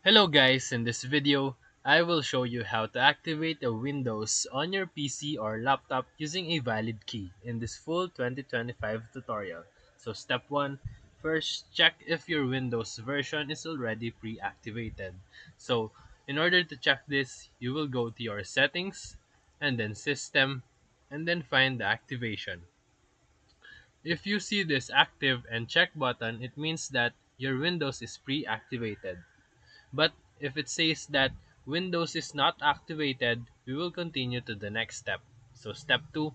Hello guys, in this video, I will show you how to activate a Windows on your PC or laptop using a valid key in this full 2025 tutorial. So step 1, first check if your Windows version is already pre-activated. So in order to check this, you will go to your settings and then system and then find the activation. If you see this active and check button, it means that your Windows is pre-activated. But if it says that Windows is not activated, we will continue to the next step. So step 2,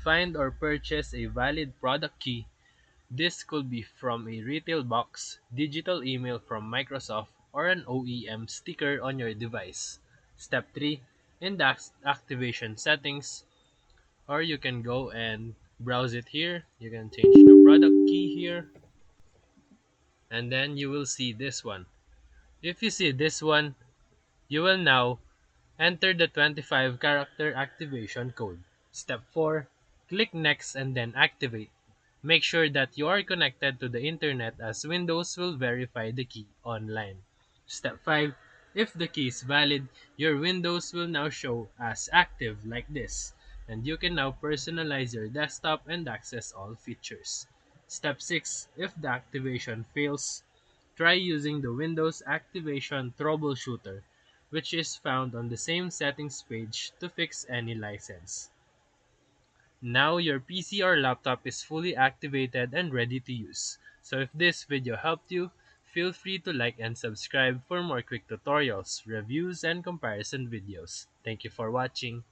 find or purchase a valid product key. This could be from a retail box, digital email from Microsoft, or an OEM sticker on your device. Step 3, in the activation settings, or you can go and browse it here. You can change the product key here, and then you will see this one. If you see this one, you will now enter the 25 character activation code. Step 4. Click Next and then Activate. Make sure that you are connected to the internet as Windows will verify the key online. Step 5. If the key is valid, your Windows will now show as active like this, and you can now personalize your desktop and access all features. Step 6. If the activation fails, try using the Windows Activation Troubleshooter, which is found on the same settings page to fix any license. Now your PC or laptop is fully activated and ready to use. So if this video helped you, feel free to like and subscribe for more quick tutorials, reviews, and comparison videos. Thank you for watching.